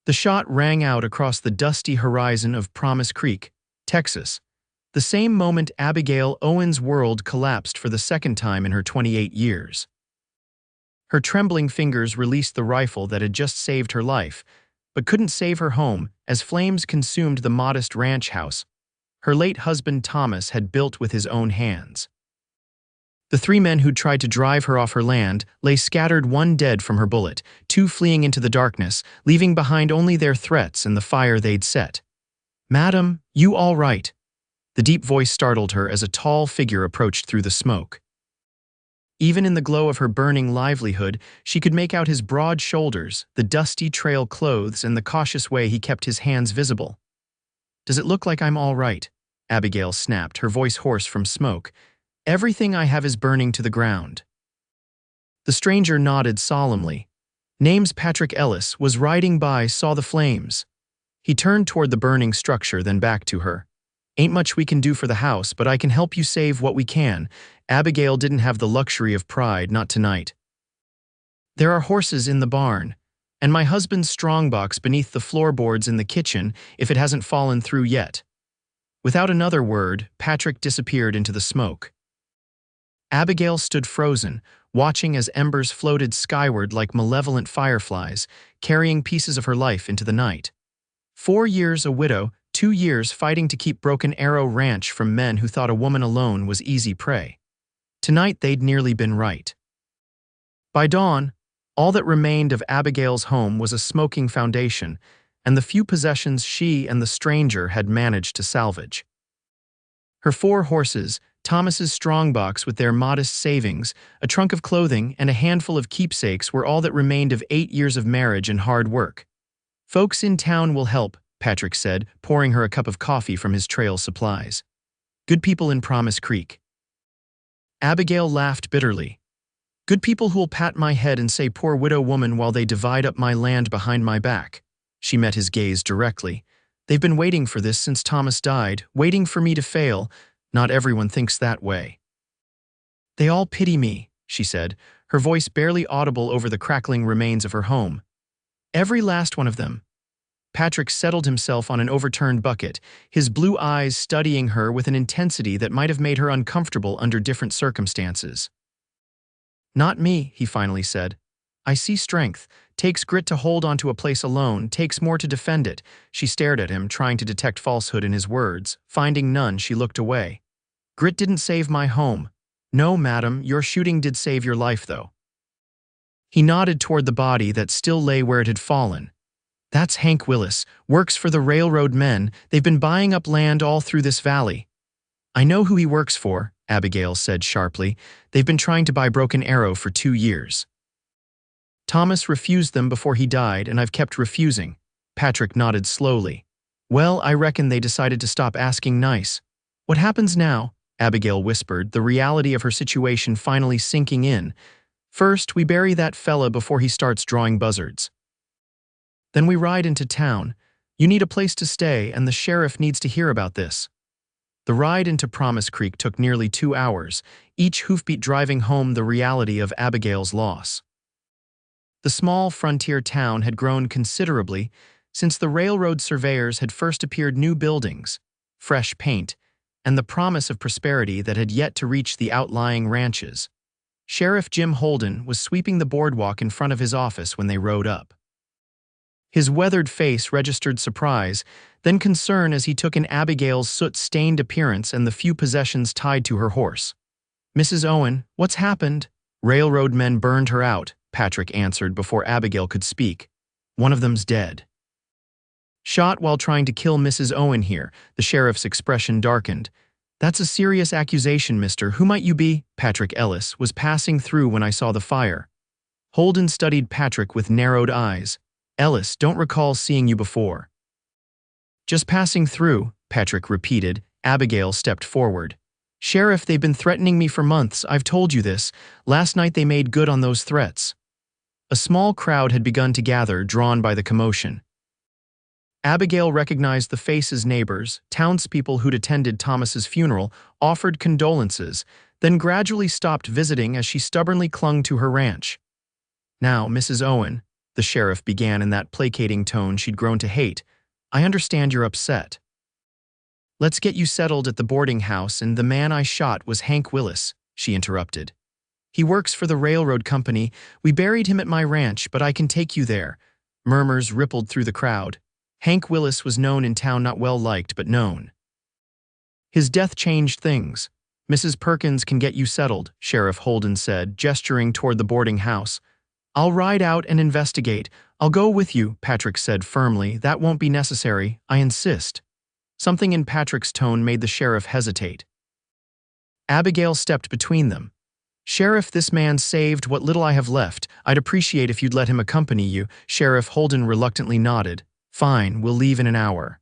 The shot rang out across the dusty horizon of Promise Creek, Texas, the same moment Abigail Owen's world collapsed for the second time in her 28 years. Her trembling fingers released the rifle that had just saved her life, but couldn't save her home as flames consumed the modest ranch house her late husband Thomas had built with his own hands. The three men who'd tried to drive her off her land lay scattered, one dead from her bullet, two fleeing into the darkness, leaving behind only their threats and the fire they'd set. "Madam, you all right?" The deep voice startled her as a tall figure approached through the smoke. Even in the glow of her burning livelihood, she could make out his broad shoulders, the dusty trail clothes, and the cautious way he kept his hands visible. "Does it look like I'm all right?" Abigail snapped, her voice hoarse from smoke. "Everything I have is burning to the ground." The stranger nodded solemnly. "Name's Patrick Ellis, was riding by, saw the flames." He turned toward the burning structure, then back to her. "Ain't much we can do for the house, but I can help you save what we can." Abigail didn't have the luxury of pride, not tonight. "There are horses in the barn, and my husband's strongbox beneath the floorboards in the kitchen if it hasn't fallen through yet." Without another word, Patrick disappeared into the smoke. Abigail stood frozen, watching as embers floated skyward like malevolent fireflies, carrying pieces of her life into the night. 4 years a widow, 2 years fighting to keep Broken Arrow Ranch from men who thought a woman alone was easy prey. Tonight they'd nearly been right. By dawn, all that remained of Abigail's home was a smoking foundation and the few possessions she and the stranger had managed to salvage. Her 4 horses, Thomas's strongbox with their modest savings, a trunk of clothing, and a handful of keepsakes were all that remained of 8 years of marriage and hard work. "Folks in town will help," Patrick said, pouring her a cup of coffee from his trail supplies. "Good people in Promise Creek." Abigail laughed bitterly. "Good people who'll pat my head and say poor widow woman while they divide up my land behind my back." She met his gaze directly. "They've been waiting for this since Thomas died, waiting for me to fail. Not everyone thinks that way." "They all pity me," she said, her voice barely audible over the crackling remains of her home. "Every last one of them." Patrick settled himself on an overturned bucket, his blue eyes studying her with an intensity that might have made her uncomfortable under different circumstances. "Not me," he finally said. "I see strength. Takes grit to hold onto a place alone, takes more to defend it." She stared at him, trying to detect falsehood in his words. Finding none, she looked away. "Grit didn't save my home." "No, madam, your shooting did save your life, though." He nodded toward the body that still lay where it had fallen. "That's Hank Willis, works for the railroad men. They've been buying up land all through this valley." "I know who he works for," Abigail said sharply. "They've been trying to buy Broken Arrow for 2 years. Thomas refused them before he died, and I've kept refusing." Patrick nodded slowly. "Well, I reckon they decided to stop asking nice." "What happens now?" Abigail whispered, the reality of her situation finally sinking in. "First, we bury that fella before he starts drawing buzzards. Then we ride into town. You need a place to stay, and the sheriff needs to hear about this." The ride into Promise Creek took nearly 2 hours, each hoofbeat driving home the reality of Abigail's loss. The small frontier town had grown considerably since the railroad surveyors had first appeared. New buildings, fresh paint, and the promise of prosperity that had yet to reach the outlying ranches. Sheriff Jim Holden was sweeping the boardwalk in front of his office when they rode up. His weathered face registered surprise, then concern as he took in Abigail's soot-stained appearance and the few possessions tied to her horse. "Mrs. Owen, what's happened?" "Railroad men burned her out," Patrick answered before Abigail could speak. "One of them's dead." "Shot while trying to kill Mrs. Owen here." The sheriff's expression darkened. "That's a serious accusation, mister. Who might you be?" "Patrick Ellis was passing through when I saw the fire." Holden studied Patrick with narrowed eyes. "Ellis, don't recall seeing you before." "Just passing through," Patrick repeated. Abigail stepped forward. "Sheriff, they've been threatening me for months. I've told you this. Last night they made good on those threats." A small crowd had begun to gather, drawn by the commotion. Abigail recognized the faces. Neighbors, townspeople who'd attended Thomas's funeral, offered condolences, then gradually stopped visiting as she stubbornly clung to her ranch. "Now, Mrs. Owen," the sheriff began in that placating tone she'd grown to hate. "I understand you're upset. Let's get you settled at the boarding house, and the man I shot was Hank Willis," she interrupted. "He works for the railroad company. We buried him at my ranch, but I can take you there." Murmurs rippled through the crowd. Hank Willis was known in town, not well liked, but known. "His death changed things. Mrs. Perkins can get you settled," Sheriff Holden said, gesturing toward the boarding house. "I'll ride out and investigate." "I'll go with you," Patrick said firmly. "That won't be necessary. I insist." Something in Patrick's tone made the sheriff hesitate. Abigail stepped between them. "Sheriff, this man saved what little I have left. I'd appreciate if you'd let him accompany you." Sheriff Holden reluctantly nodded. "Fine, we'll leave in an hour."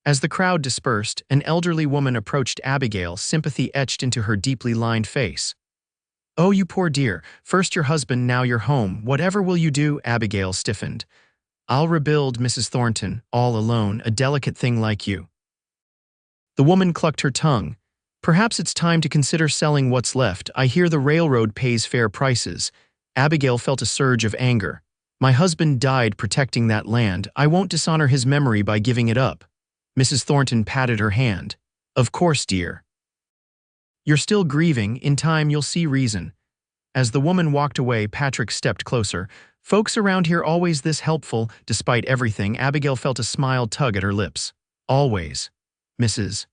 As the crowd dispersed, an elderly woman approached Abigail, sympathy etched into her deeply lined face. "Oh, you poor dear. First your husband, now you're home. Whatever will you do?" Abigail stiffened. "I'll rebuild, Mrs. Thornton, all alone, a delicate thing like you." The woman clucked her tongue. "Perhaps it's time to consider selling what's left. I hear the railroad pays fair prices." Abigail felt a surge of anger. "My husband died protecting that land. I won't dishonor his memory by giving it up." Mrs. Thornton patted her hand. "Of course, dear. You're still grieving. In time you'll see reason." As the woman walked away, Patrick stepped closer. "Folks around here always this helpful, despite everything." Abigail felt a smile tug at her lips. "Always, Mrs.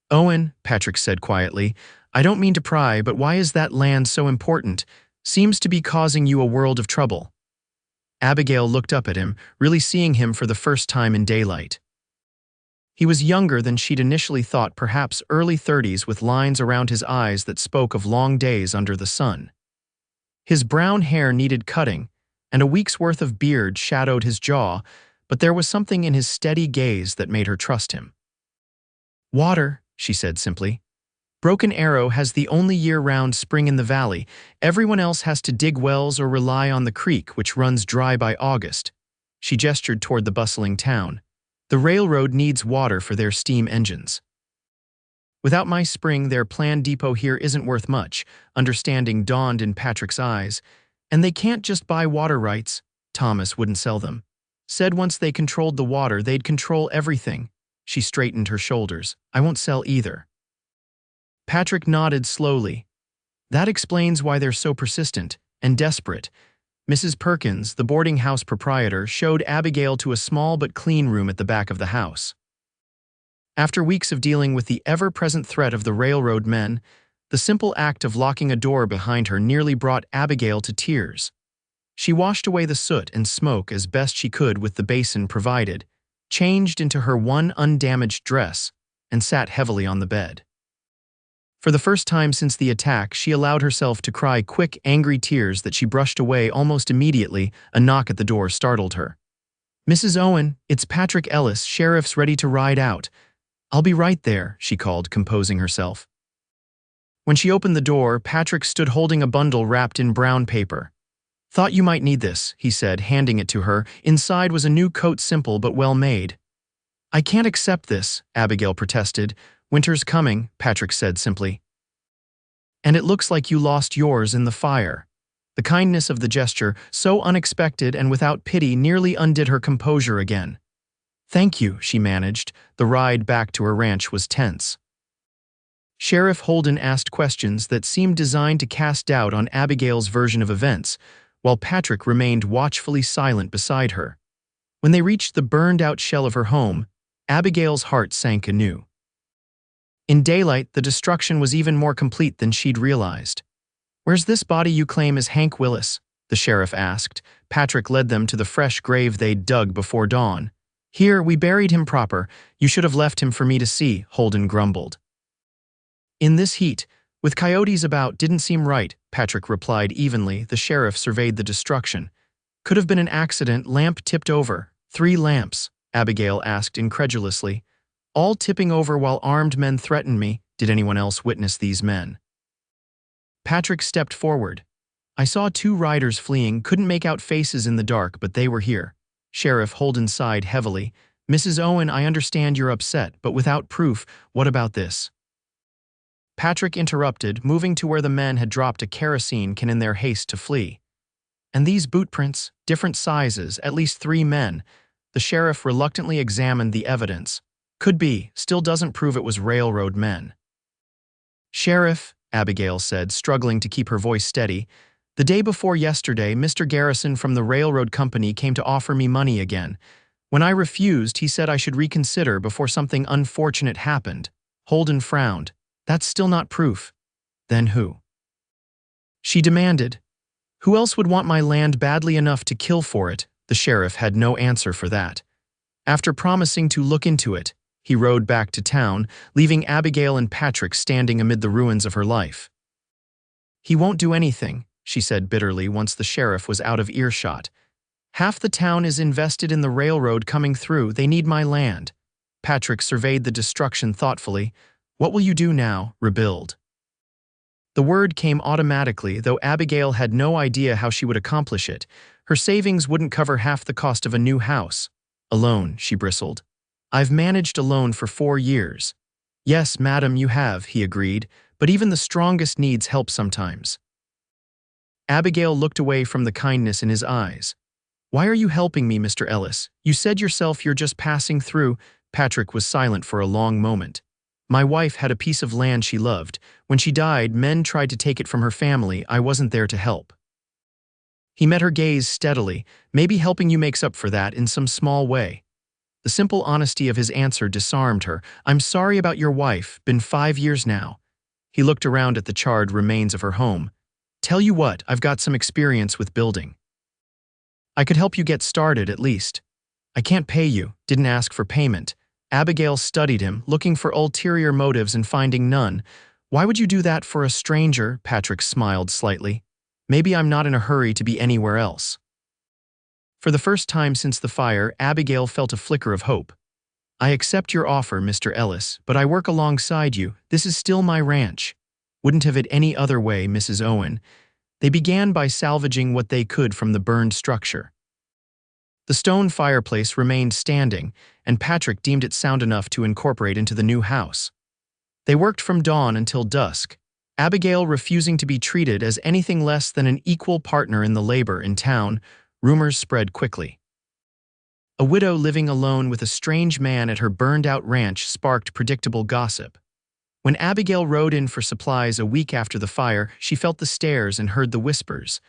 Owen," Patrick said quietly. "I don't mean to pry, but why is that land so important? Seems to be causing you a world of trouble." Abigail looked up at him, really seeing him for the first time in daylight. He was younger than she'd initially thought, perhaps early 30s, with lines around his eyes that spoke of long days under the sun. His brown hair needed cutting, and a week's worth of beard shadowed his jaw, but there was something in his steady gaze that made her trust him. "Water," she said simply. "Broken Arrow has the only year-round spring in the valley. Everyone else has to dig wells or rely on the creek, which runs dry by August." She gestured toward the bustling town. "The railroad needs water for their steam engines. Without my spring, their planned depot here isn't worth much." Understanding dawned in Patrick's eyes. "And they can't just buy water rights. Thomas wouldn't sell them. Said once they controlled the water, they'd control everything." She straightened her shoulders. "I won't sell either." Patrick nodded slowly. "That explains why they're so persistent and desperate." Mrs. Perkins, the boarding house proprietor, showed Abigail to a small but clean room at the back of the house. After weeks of dealing with the ever-present threat of the railroad men, the simple act of locking a door behind her nearly brought Abigail to tears. She washed away the soot and smoke as best she could with the basin provided, changed into her one undamaged dress, and sat heavily on the bed. For the first time since the attack, she allowed herself to cry quick, angry tears that she brushed away almost immediately. A knock at the door startled her. "Mrs. Owen, it's Patrick Ellis. Sheriff's ready to ride out." "I'll be right there," she called, composing herself. When she opened the door, Patrick stood holding a bundle wrapped in brown paper. "Thought you might need this," he said, handing it to her. Inside was a new coat, simple but well made. "I can't accept this," Abigail protested. "Winter's coming," Patrick said simply. "And it looks like you lost yours in the fire." The kindness of the gesture, so unexpected and without pity, nearly undid her composure again. "Thank you," she managed. The ride back to her ranch was tense. Sheriff Holden asked questions that seemed designed to cast doubt on Abigail's version of events, while Patrick remained watchfully silent beside her. When they reached the burned-out shell of her home, Abigail's heart sank anew. In daylight, the destruction was even more complete than she'd realized. "Where's this body you claim is Hank Willis?" the sheriff asked. Patrick led them to the fresh grave they'd dug before dawn. "Here, we buried him proper. You should have left him for me to see," Holden grumbled. "In this heat, with coyotes about, didn't seem right," Patrick replied evenly. The sheriff surveyed the destruction. "Could have been an accident. Lamp tipped over." "3 lamps?" Abigail asked incredulously. "All tipping over while armed men threatened me." "Did anyone else witness these men?" Patrick stepped forward. "I saw 2 riders fleeing, couldn't make out faces in the dark, but they were here." Sheriff Holden sighed heavily. "Mrs. Owen, I understand you're upset, but without proof, what about this?" Patrick interrupted, moving to where the men had dropped a kerosene can in their haste to flee. And these boot prints, different sizes, at least 3 men. The sheriff reluctantly examined the evidence. Could be, still doesn't prove it was railroad men. Sheriff, Abigail said, struggling to keep her voice steady, the day before yesterday, Mr. Garrison from the railroad company came to offer me money again. When I refused, he said I should reconsider before something unfortunate happened. Holden frowned. That's still not proof. Then who? She demanded. Who else would want my land badly enough to kill for it? The sheriff had no answer for that. After promising to look into it, he rode back to town, leaving Abigail and Patrick standing amid the ruins of her life. He won't do anything, she said bitterly once the sheriff was out of earshot. Half the town is invested in the railroad coming through. They need my land. Patrick surveyed the destruction thoughtfully. What will you do now? Rebuild. The word came automatically, though Abigail had no idea how she would accomplish it. Her savings wouldn't cover half the cost of a new house. Alone, she bristled. I've managed alone for 4 years. Yes, madam, you have, he agreed, but even the strongest needs help sometimes. Abigail looked away from the kindness in his eyes. Why are you helping me, Mr. Ellis? You said yourself you're just passing through. Patrick was silent for a long moment. My wife had a piece of land she loved. When she died, men tried to take it from her family. I wasn't there to help. He met her gaze steadily. Maybe helping you makes up for that in some small way. The simple honesty of his answer disarmed her. I'm sorry about your wife. Been 5 years now. He looked around at the charred remains of her home. Tell you what, I've got some experience with building. I could help you get started, at least. I can't pay you. Didn't ask for payment. Abigail studied him, looking for ulterior motives and finding none. Why would you do that for a stranger? Patrick smiled slightly. Maybe I'm not in a hurry to be anywhere else. For the first time since the fire, Abigail felt a flicker of hope. I accept your offer, Mr. Ellis, but I work alongside you. This is still my ranch. Wouldn't have it any other way, Mrs. Owen. They began by salvaging what they could from the burned structure. The stone fireplace remained standing, and Patrick deemed it sound enough to incorporate into the new house. They worked from dawn until dusk, Abigail refusing to be treated as anything less than an equal partner in the labor in town. Rumors spread quickly. A widow living alone with a strange man at her burned-out ranch sparked predictable gossip. When Abigail rode in for supplies a week after the fire, she felt the stares and heard the whispers.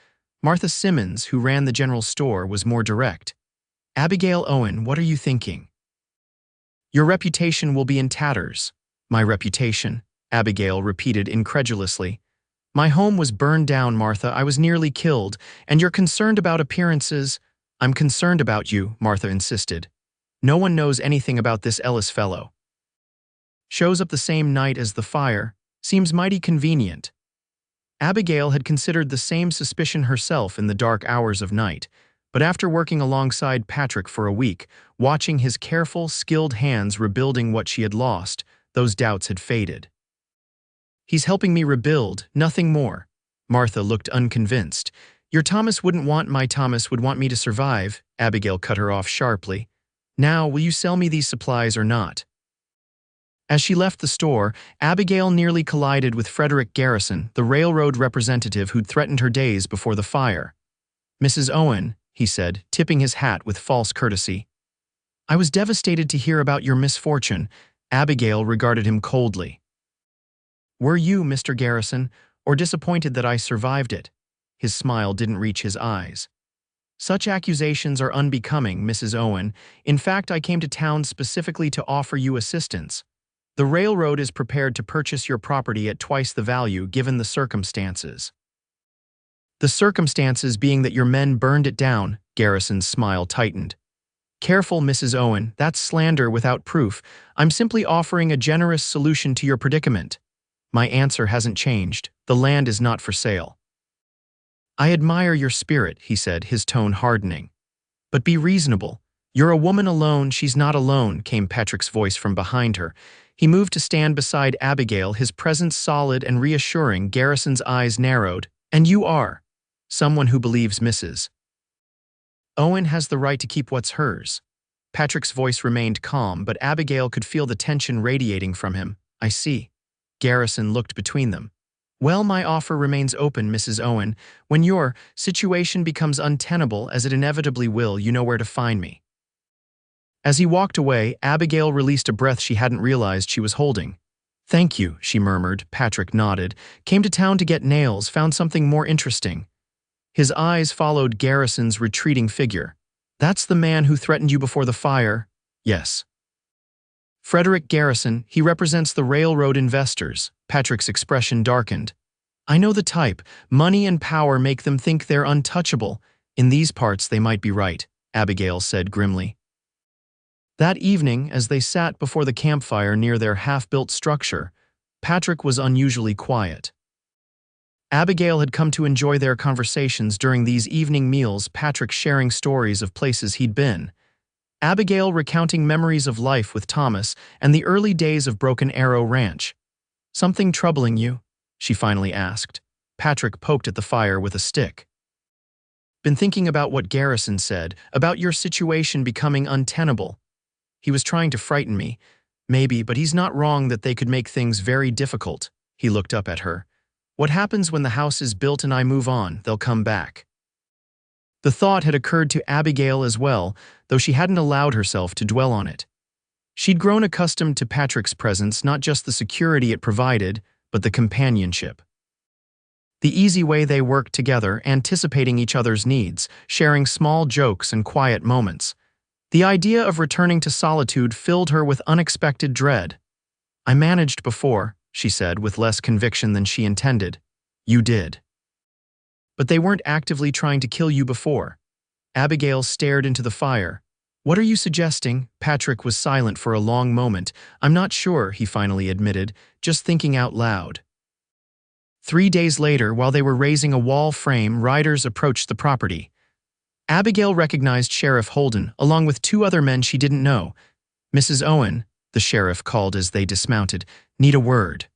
Martha Simmons, who ran the general store, was more direct. Abigail Owen, what are you thinking? Your reputation will be in tatters. My reputation, Abigail repeated incredulously. My home was burned down, Martha. I was nearly killed, and you're concerned about appearances. I'm concerned about you, Martha insisted. No one knows anything about this Ellis fellow. Shows up the same night as the fire. Seems mighty convenient. Abigail had considered the same suspicion herself in the dark hours of night, but after working alongside Patrick for a week, watching his careful, skilled hands rebuilding what she had lost, those doubts had faded. He's helping me rebuild, nothing more. Martha looked unconvinced. Your Thomas wouldn't want my Thomas would want me to survive, Abigail cut her off sharply. Now, will you sell me these supplies or not? As she left the store, Abigail nearly collided with Frederick Garrison, the railroad representative who'd threatened her days before the fire. Mrs. Owen, he said, tipping his hat with false courtesy. I was devastated to hear about your misfortune. Abigail regarded him coldly. Were you, Mr. Garrison, or disappointed that I survived it? His smile didn't reach his eyes. Such accusations are unbecoming, Mrs. Owen. In fact, I came to town specifically to offer you assistance. The railroad is prepared to purchase your property at twice the value given the circumstances. The circumstances being that your men burned it down, Garrison's smile tightened. Careful, Mrs. Owen, that's slander without proof. I'm simply offering a generous solution to your predicament. My answer hasn't changed. The land is not for sale. I admire your spirit, he said, his tone hardening. But be reasonable. You're a woman alone, she's not alone, came Patrick's voice from behind her. He moved to stand beside Abigail, his presence solid and reassuring. Garrison's eyes narrowed. And you are. Someone who believes Mrs. Owen has the right to keep what's hers. Patrick's voice remained calm, but Abigail could feel the tension radiating from him. I see. Garrison looked between them. Well, my offer remains open, Mrs. Owen. When your situation becomes untenable, as it inevitably will, you know where to find me. As he walked away, Abigail released a breath she hadn't realized she was holding. Thank you, she murmured. Patrick nodded. Came to town to get nails, found something more interesting. His eyes followed Garrison's retreating figure. That's the man who threatened you before the fire? Yes. Frederick Garrison, he represents the railroad investors. Patrick's expression darkened. I know the type. Money and power make them think they're untouchable. In these parts, they might be right, Abigail said grimly. That evening, as they sat before the campfire near their half-built structure, Patrick was unusually quiet. Abigail had come to enjoy their conversations during these evening meals, Patrick sharing stories of places he'd been, Abigail recounting memories of life with Thomas and the early days of Broken Arrow Ranch. Something troubling you? She finally asked. Patrick poked at the fire with a stick. Been thinking about what Garrison said, about your situation becoming untenable. He was trying to frighten me. Maybe, but he's not wrong that they could make things very difficult. He looked up at her. What happens when the house is built and I move on? They'll come back. The thought had occurred to Abigail as well, though she hadn't allowed herself to dwell on it. She'd grown accustomed to Patrick's presence, not just the security it provided, but the companionship. The easy way they worked together, anticipating each other's needs, sharing small jokes and quiet moments. The idea of returning to solitude filled her with unexpected dread. I managed before, she said with less conviction than she intended. You did. But they weren't actively trying to kill you before. Abigail stared into the fire. What are you suggesting? Patrick was silent for a long moment. I'm not sure, he finally admitted, just thinking out loud. 3 days later, while they were raising a wall frame, riders approached the property. Abigail recognized Sheriff Holden, along with 2 other men she didn't know. Mrs. Owen, the sheriff called as they dismounted, need a word.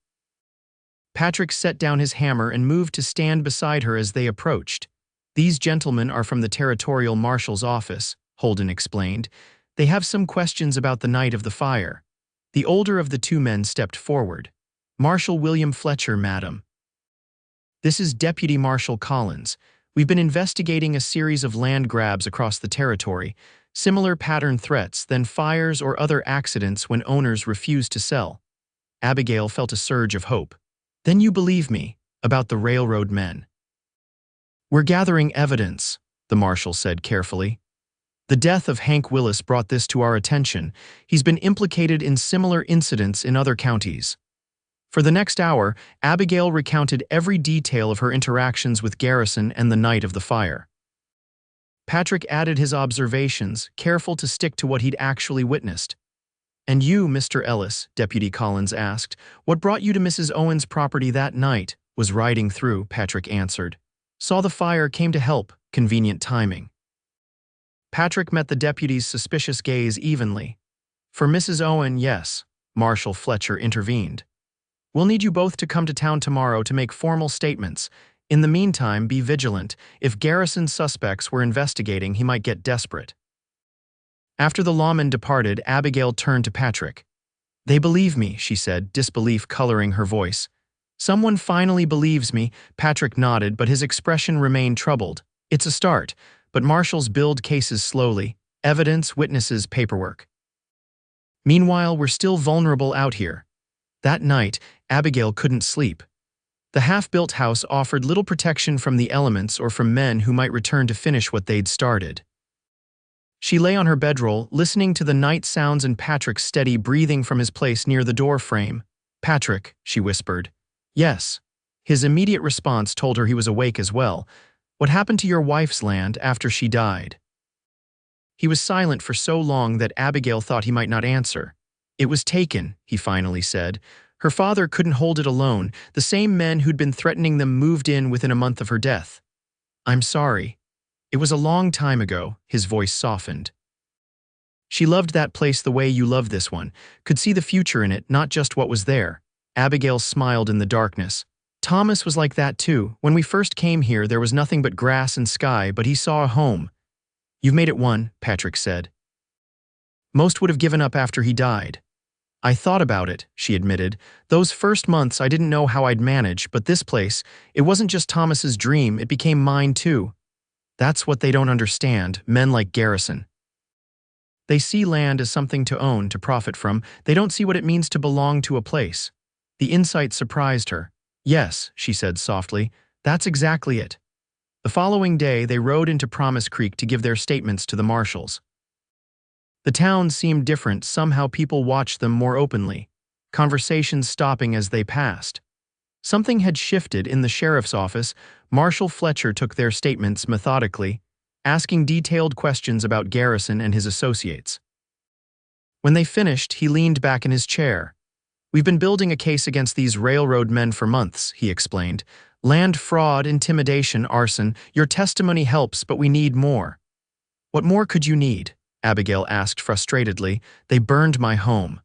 Patrick set down his hammer and moved to stand beside her as they approached. These gentlemen are from the Territorial Marshal's office, Holden explained. They have some questions about the night of the fire. The older of the 2 men stepped forward. Marshal William Fletcher, madam. This is Deputy Marshal Collins. We've been investigating a series of land grabs across the territory, similar pattern threats, then fires or other accidents when owners refuse to sell. Abigail felt a surge of hope. Then you believe me, about the railroad men. We're gathering evidence, the marshal said carefully. The death of Hank Willis brought this to our attention. He's been implicated in similar incidents in other counties. For the next hour, Abigail recounted every detail of her interactions with Garrison and the night of the fire. Patrick added his observations, careful to stick to what he'd actually witnessed. And you, Mr. Ellis, Deputy Collins asked, what brought you to Mrs. Owen's property that night? Was riding through, Patrick answered. Saw the fire, came to help, convenient timing. Patrick met the deputy's suspicious gaze evenly. For Mrs. Owen, yes, Marshal Fletcher intervened. We'll need you both to come to town tomorrow to make formal statements. In the meantime, be vigilant. If Garrison's suspects were investigating, he might get desperate. After the lawman departed, Abigail turned to Patrick. They believe me, she said, disbelief coloring her voice. Someone finally believes me, Patrick nodded, but his expression remained troubled. It's a start, but marshals build cases slowly. Evidence, witnesses, paperwork. Meanwhile, we're still vulnerable out here. That night, Abigail couldn't sleep. The half-built house offered little protection from the elements or from men who might return to finish what they'd started. She lay on her bedroll, listening to the night sounds and Patrick's steady breathing from his place near the door frame. Patrick, she whispered. Yes. His immediate response told her he was awake as well. What happened to your wife's land after she died? He was silent for so long that Abigail thought he might not answer. It was taken, he finally said. Her father couldn't hold it alone. The same men who'd been threatening them moved in within a month of her death. I'm sorry. It was a long time ago, his voice softened. She loved that place the way you love this one, could see the future in it, not just what was there. Abigail smiled in the darkness. Thomas was like that too. When we first came here, there was nothing but grass and sky, but he saw a home. You've made it one, Patrick said. Most would have given up after he died. I thought about it, she admitted. Those first months I didn't know how I'd manage, but this place, it wasn't just Thomas's dream, it became mine too. That's what they don't understand, men like Garrison. They see land as something to own, to profit from. They don't see what it means to belong to a place. The insight surprised her. Yes, she said softly, that's exactly it. The following day, they rode into Promise Creek to give their statements to the marshals. The town seemed different. Somehow people watched them more openly, conversations stopping as they passed. Something had shifted in the sheriff's office. Marshal Fletcher took their statements methodically, asking detailed questions about Garrison and his associates. When they finished, he leaned back in his chair. We've been building a case against these railroad men for months, he explained. Land fraud, intimidation, arson. Your testimony helps, but we need more. What more could you need? Abigail asked frustratedly. They burned my home.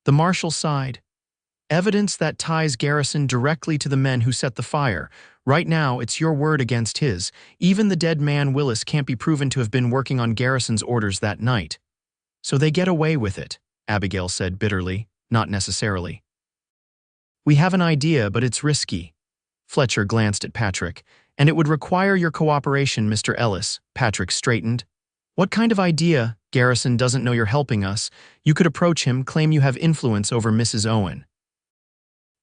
The marshal sighed. Evidence that ties Garrison directly to the men who set the fire. Right now, it's your word against his. Even the dead man Willis can't be proven to have been working on Garrison's orders that night. So they get away with it, Abigail said bitterly. Not necessarily. We have an idea, but it's risky. Fletcher glanced at Patrick. And it would require your cooperation, Mr. Ellis. Patrick straightened. What kind of idea? Garrison doesn't know you're helping us. You could approach him, claim you have influence over Mrs. Owen.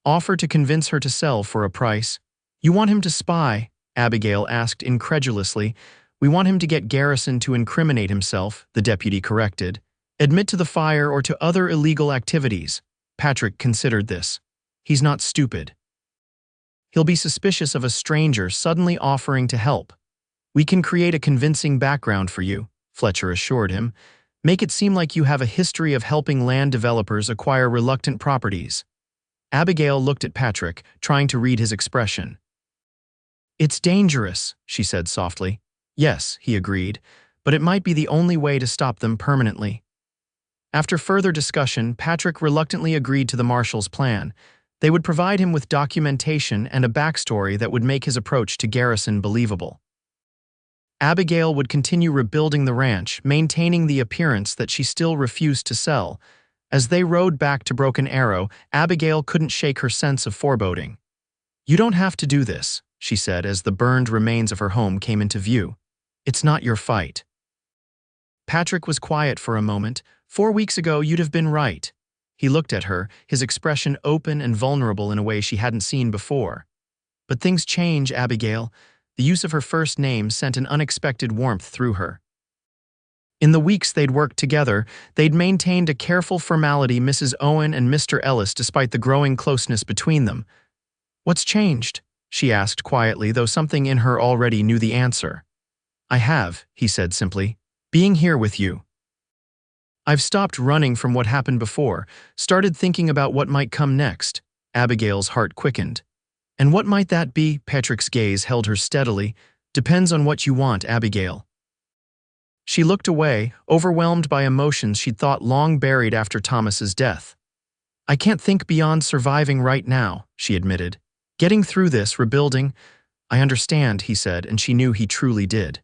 Offer to convince her to sell for a price. You want him to spy? Abigail asked incredulously. We want him to get Garrison to incriminate himself, the deputy corrected. Admit to the fire or to other illegal activities. Patrick considered this. He's not stupid. He'll be suspicious of a stranger suddenly offering to help. We can create a convincing background for you, Fletcher assured him. Make it seem like you have a history of helping land developers acquire reluctant properties. Abigail looked at Patrick, trying to read his expression. It's dangerous, she said softly. Yes, he agreed, but it might be the only way to stop them permanently. After further discussion, Patrick reluctantly agreed to the marshal's plan. They would provide him with documentation and a backstory that would make his approach to Garrison believable. Abigail would continue rebuilding the ranch, maintaining the appearance that she still refused to sell. As they rode back to Broken Arrow, Abigail couldn't shake her sense of foreboding. You don't have to do this, she said as the burned remains of her home came into view. It's not your fight. Patrick was quiet for a moment. 4 weeks ago, you'd have been right. He looked at her, his expression open and vulnerable in a way she hadn't seen before. But things change, Abigail. The use of her first name sent an unexpected warmth through her. In the weeks they'd worked together, they'd maintained a careful formality, Mrs. Owen and Mr. Ellis, despite the growing closeness between them. What's changed? She asked quietly, though something in her already knew the answer. I have, he said simply, being here with you. I've stopped running from what happened before, started thinking about what might come next. Abigail's heart quickened. And what might that be? Patrick's gaze held her steadily. Depends on what you want, Abigail. She looked away, overwhelmed by emotions she'd thought long buried after Thomas's death. I can't think beyond surviving right now, she admitted. Getting through this, rebuilding. I understand, he said, and she knew he truly did.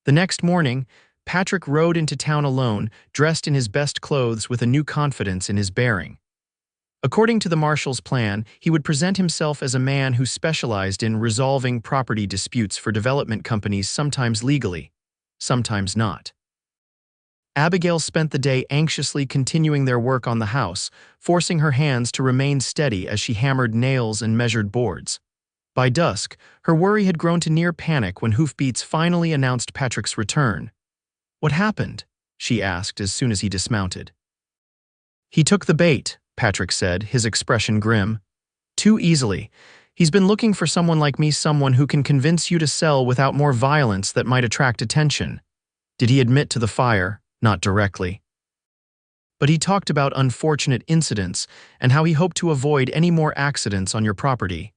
The next morning, Patrick rode into town alone, dressed in his best clothes with a new confidence in his bearing. According to the marshal's plan, he would present himself as a man who specialized in resolving property disputes for development companies, sometimes legally, sometimes not. Abigail spent the day anxiously continuing their work on the house, forcing her hands to remain steady as she hammered nails and measured boards. By dusk, her worry had grown to near panic when hoofbeats finally announced Patrick's return. What happened? She asked as soon as he dismounted. He took the bait, Patrick said, his expression grim. Too easily. He's been looking for someone like me, someone who can convince you to sell without more violence that might attract attention. Did he admit to the fire? Not directly. But he talked about unfortunate incidents and how he hoped to avoid any more accidents on your property.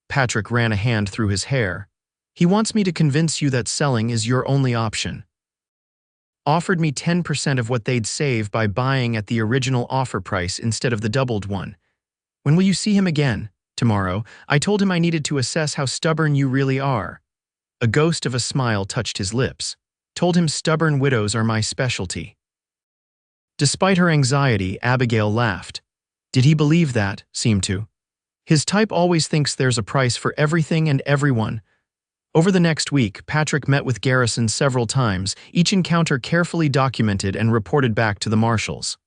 Patrick ran a hand through his hair. He wants me to convince you that selling is your only option. Offered me 10% of what they'd save by buying at the original offer price instead of the doubled one. When will you see him again? Tomorrow. I told him I needed to assess how stubborn you really are. A ghost of a smile touched his lips. Told him stubborn widows are my specialty. Despite her anxiety, Abigail laughed. Did he believe that? Seemed to. His type always thinks there's a price for everything and everyone. Over the next week, Patrick met with Garrison several times, each encounter carefully documented and reported back to the marshals.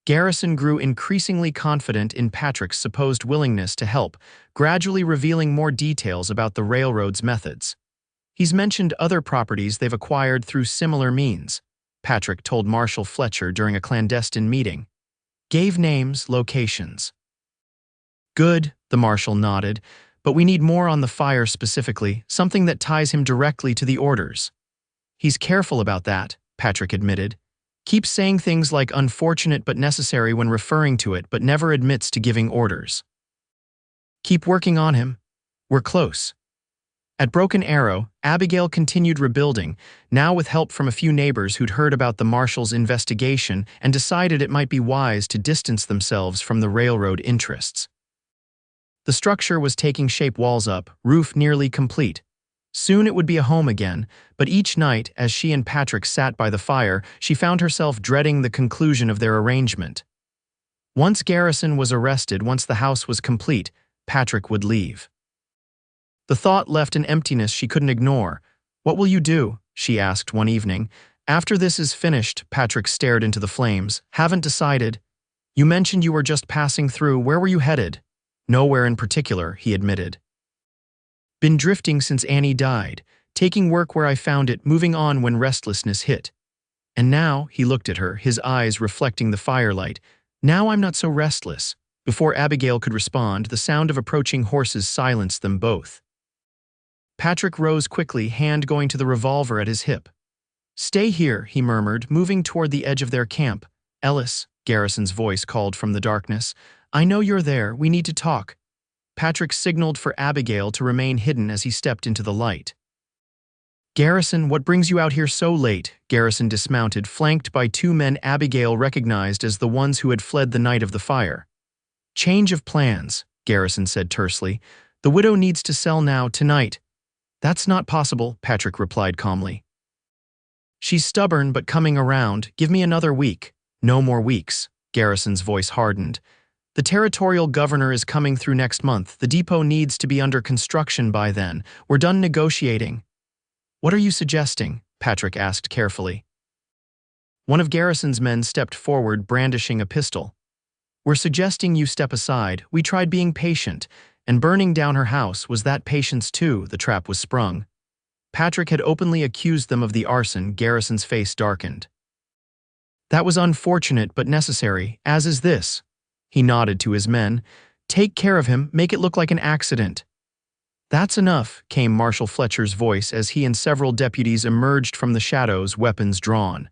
Garrison grew increasingly confident in Patrick's supposed willingness to help, gradually revealing more details about the railroad's methods. He's mentioned other properties they've acquired through similar means, Patrick told Marshal Fletcher during a clandestine meeting. Gave names, locations. Good, the marshal nodded, but we need more on the fire specifically, something that ties him directly to the orders. He's careful about that, Patrick admitted. Keeps saying things like unfortunate but necessary when referring to it, but never admits to giving orders. Keep working on him. We're close. At Broken Arrow, Abigail continued rebuilding, now with help from a few neighbors who'd heard about the marshal's investigation and decided it might be wise to distance themselves from the railroad interests. The structure was taking shape, walls up, roof nearly complete. Soon it would be a home again, but each night, as she and Patrick sat by the fire, she found herself dreading the conclusion of their arrangement. Once Garrison was arrested, once the house was complete, Patrick would leave. The thought left an emptiness she couldn't ignore. What will you do? She asked one evening. After this is finished, Patrick stared into the flames. Haven't decided. You mentioned you were just passing through. Where were you headed? Nowhere in particular, he admitted. Been drifting since Annie died, taking work where I found it, moving on when restlessness hit. And now, he looked at her, his eyes reflecting the firelight. Now I'm not so restless. Before Abigail could respond, the sound of approaching horses silenced them both. Patrick rose quickly, hand going to the revolver at his hip. Stay here, he murmured, moving toward the edge of their camp. Ellis, Garrison's voice called from the darkness. I know you're there, we need to talk. Patrick signaled for Abigail to remain hidden as he stepped into the light. Garrison, what brings you out here so late? Garrison dismounted, flanked by two men Abigail recognized as the ones who had fled the night of the fire. Change of plans, Garrison said tersely. The widow needs to sell now, tonight. That's not possible, Patrick replied calmly. She's stubborn but coming around. Give me another week. No more weeks, Garrison's voice hardened. The territorial governor is coming through next month. The depot needs to be under construction by then. We're done negotiating. What are you suggesting? Patrick asked carefully. One of Garrison's men stepped forward, brandishing a pistol. We're suggesting you step aside. We tried being patient, and burning down her house was that patience too. The trap was sprung. Patrick had openly accused them of the arson. Garrison's face darkened. That was unfortunate but necessary, as is this. He nodded to his men. Take care of him, make it look like an accident. That's enough, came Marshal Fletcher's voice as he and several deputies emerged from the shadows, weapons drawn.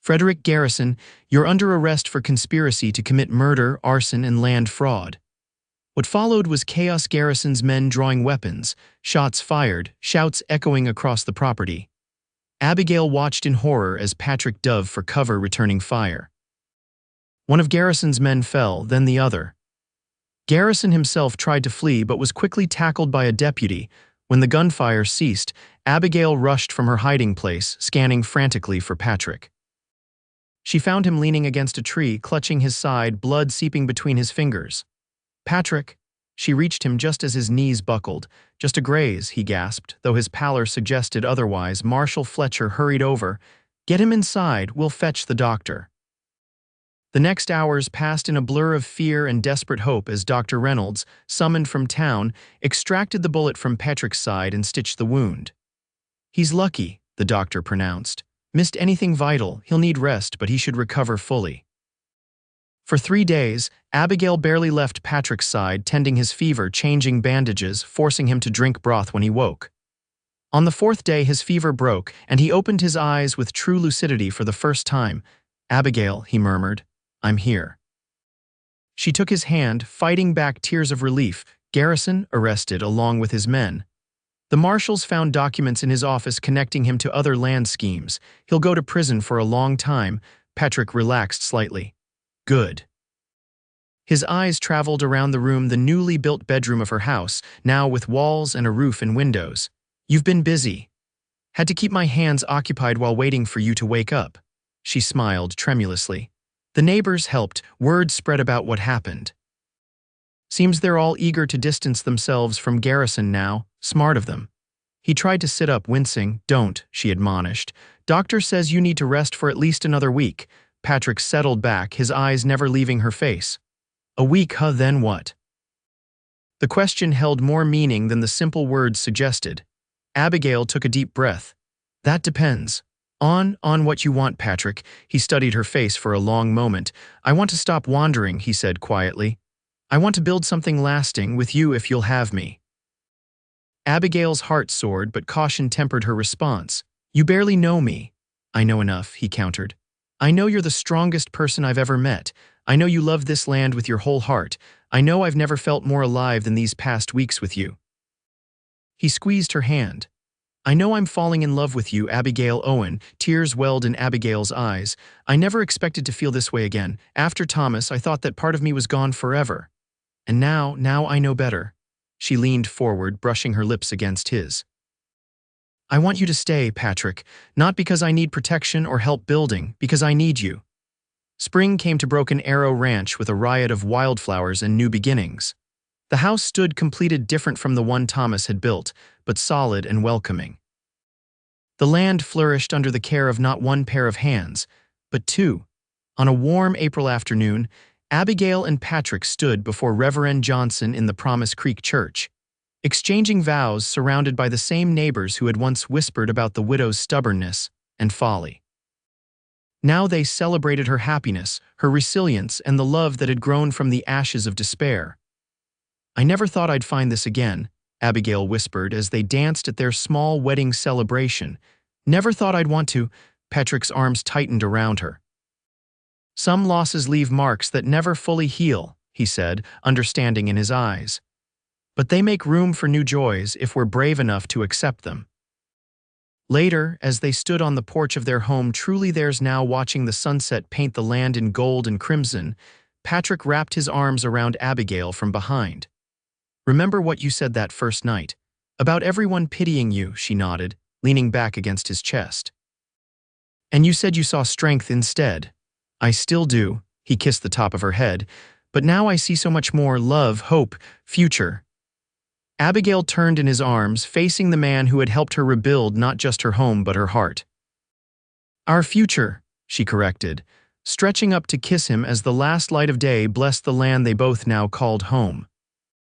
Frederick Garrison, you're under arrest for conspiracy to commit murder, arson, and land fraud. What followed was chaos. Garrison's men drawing weapons, shots fired, shouts echoing across the property. Abigail watched in horror as Patrick dove for cover, returning fire. One of Garrison's men fell, then the other. Garrison himself tried to flee but was quickly tackled by a deputy. When the gunfire ceased, Abigail rushed from her hiding place, scanning frantically for Patrick. She found him leaning against a tree, clutching his side, blood seeping between his fingers. Patrick! She reached him just as his knees buckled. Just a graze, he gasped, though his pallor suggested otherwise. Marshal Fletcher hurried over. Get him inside, we'll fetch the doctor. The next hours passed in a blur of fear and desperate hope as Dr. Reynolds, summoned from town, extracted the bullet from Patrick's side and stitched the wound. He's lucky, the doctor pronounced. Missed anything vital, he'll need rest, but he should recover fully. For 3 days, Abigail barely left Patrick's side, tending his fever, changing bandages, forcing him to drink broth when he woke. On the 4th day, his fever broke, and he opened his eyes with true lucidity for the first time. Abigail, he murmured, I'm here. She took his hand, fighting back tears of relief. Garrison, arrested along with his men. The marshals found documents in his office connecting him to other land schemes. He'll go to prison for a long time. Patrick relaxed slightly. Good. His eyes traveled around the room, the newly built bedroom of her house, now with walls and a roof and windows. You've been busy. Had to keep my hands occupied while waiting for you to wake up. she smiled tremulously. The neighbors helped, word spread about what happened. Seems they're all eager to distance themselves from Garrison now, smart of them. He tried to sit up, wincing. Don't, she admonished. Doctor says you need to rest for at least another week. Patrick settled back, his eyes never leaving her face. A week, huh, then what? The question held more meaning than the simple words suggested. Abigail took a deep breath. That depends. On what you want, Patrick. He studied her face for a long moment. I want to stop wandering, he said quietly. I want to build something lasting with you if you'll have me. Abigail's heart soared, but caution tempered her response. You barely know me. I know enough, he countered. I know you're the strongest person I've ever met. I know you love this land with your whole heart. I know I've never felt more alive than these past weeks with you. He squeezed her hand. I know I'm falling in love with you, Abigail Owen. Tears welled in Abigail's eyes. I never expected to feel this way again. After Thomas, I thought that part of me was gone forever. And now I know better. She leaned forward, brushing her lips against his. I want you to stay, Patrick, not because I need protection or help building, because I need you. Spring came to Broken Arrow Ranch with a riot of wildflowers and new beginnings. The house stood completed, different from the one Thomas had built, but solid and welcoming. The land flourished under the care of not one pair of hands, but two. On a warm April afternoon, Abigail and Patrick stood before Reverend Johnson in the Promise Creek Church, exchanging vows surrounded by the same neighbors who had once whispered about the widow's stubbornness and folly. Now they celebrated her happiness, her resilience, and the love that had grown from the ashes of despair. I never thought I'd find this again, Abigail whispered as they danced at their small wedding celebration. Never thought I'd want to. Patrick's arms tightened around her. Some losses leave marks that never fully heal, he said, understanding in his eyes. But they make room for new joys if we're brave enough to accept them. Later, as they stood on the porch of their home, truly theirs now, watching the sunset paint the land in gold and crimson, Patrick wrapped his arms around Abigail from behind. Remember what you said that first night? About everyone pitying you, she nodded, leaning back against his chest. And you said you saw strength instead. I still do, he kissed the top of her head, but now I see so much more: love, hope, future. Abigail turned in his arms, facing the man who had helped her rebuild not just her home but her heart. Our future, she corrected, stretching up to kiss him as the last light of day blessed the land they both now called home.